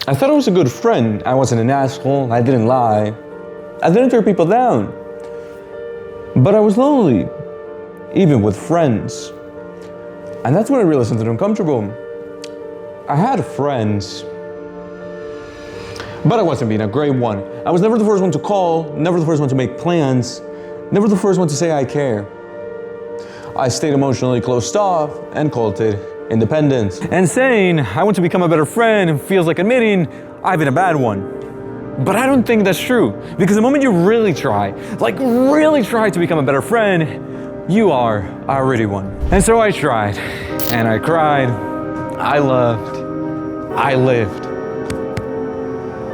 I thought I was a good friend. I wasn't an asshole, I didn't lie. I didn't tear people down. But I was lonely, even with friends. And that's when I realized something uncomfortable. I had friends, but I wasn't being a great one. I was never the first one to call, never the first one to make plans, never the first one to say I care. I stayed emotionally closed off and called it independence. And saying I want to become a better friend feels like admitting I've been a bad one. But I don't think that's true, because the moment you really try, like really try to become a better friend, you are already one. And so I tried, and I cried, I loved, I lived.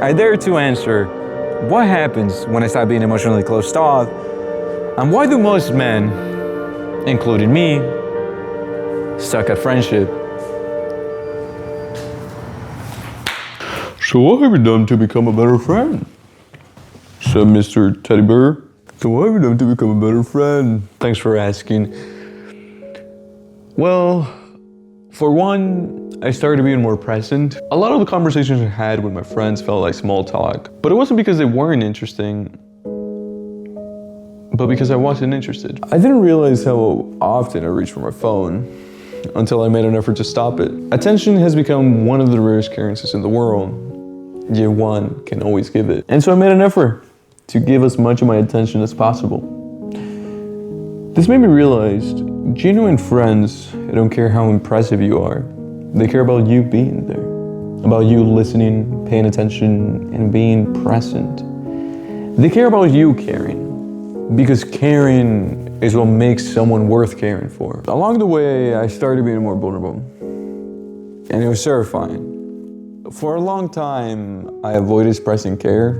I dare to answer, what happens when I stop being emotionally closed off? And why do most men, including me, suck at friendship? So what have you done to become a better friend? Said Mr. Teddy Bear. So what have you done to become a better friend? Thanks for asking. Well, for one, I started being more present. A lot of the conversations I had with my friends felt like small talk, but it wasn't because they weren't interesting, but because I wasn't interested. I didn't realize how often I reached for my phone until I made an effort to stop it. Attention has become one of the rarest currencies in the world, yet one can always give it. And so I made an effort to give as much of my attention as possible. This made me realize genuine friends don't care how impressive you are. They care about you being there, about you listening, paying attention, and being present. They care about you caring, because caring is what makes someone worth caring for. Along the way, I started being more vulnerable, and it was terrifying. For a long time, I avoided expressing care,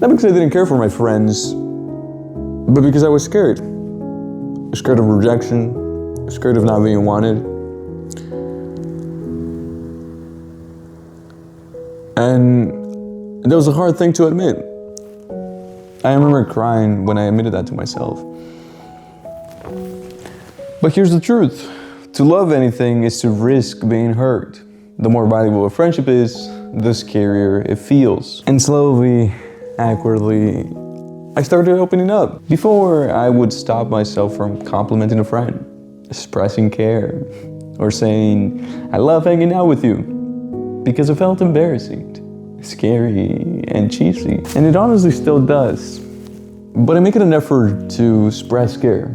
not because I didn't care for my friends, but because I was scared. Scared of rejection, scared of not being wanted. And that was a hard thing to admit. I remember crying when I admitted that to myself. But here's the truth. To love anything is to risk being hurt. The more valuable a friendship is, the scarier it feels. And slowly, awkwardly, I started opening up. Before, I would stop myself from complimenting a friend, expressing care, or saying, I love hanging out with you, because it felt embarrassing, scary, and cheesy. And it honestly still does. But I make it an effort to express care,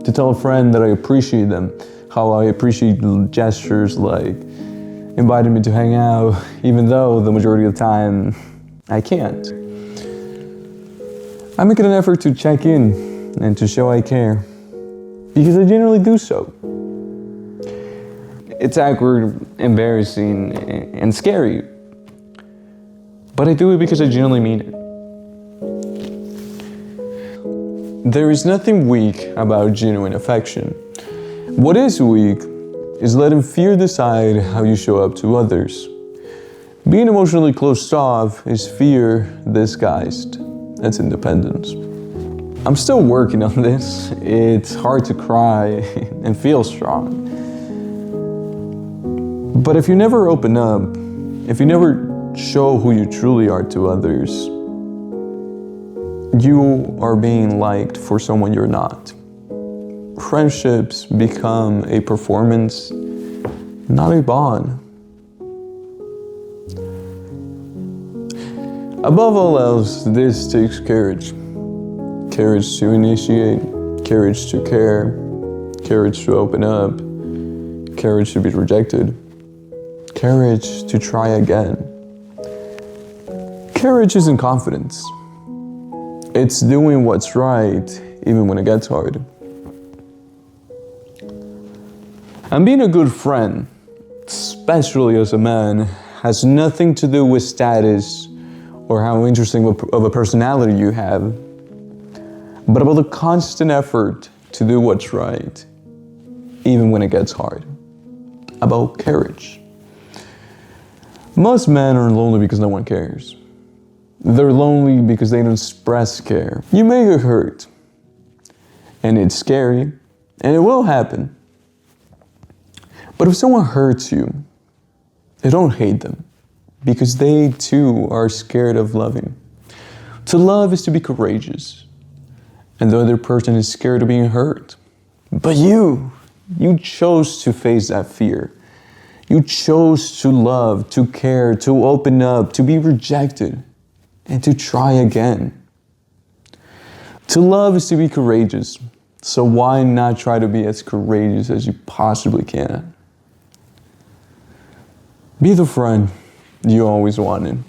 to tell a friend that I appreciate them, how I appreciate gestures like inviting me to hang out, even though the majority of the time I can't. I make it an effort to check in and to show I care, because I generally do so. It's awkward, embarrassing, and scary, but I do it because I genuinely mean it. There is nothing weak about genuine affection. What is weak is letting fear decide how you show up to others. Being emotionally closed off is fear disguised as independence. I'm still working on this. It's hard to cry and feel strong. But if you never open up, if you never show who you truly are to others, you are being liked for someone you're not. Friendships become a performance, not a bond. Above all else, this takes courage. Courage to initiate, courage to care, courage to open up, courage to be rejected, courage to try again. Courage isn't confidence. It's doing what's right, even when it gets hard. And being a good friend, especially as a man, has nothing to do with status or how interesting of a personality you have, but about the constant effort to do what's right, even when it gets hard. About courage. Most men are lonely because no one cares. They're lonely because they don't express care. You may get hurt, and it's scary, and it will happen. But if someone hurts you, don't hate them. because they too are scared of loving. To love is to be courageous, and the other person is scared of being hurt. But you chose to face that fear. You chose to love, to care, to open up, to be rejected, and to try again. To love is to be courageous, so why not try to be as courageous as you possibly can? Be the friend you always wanted.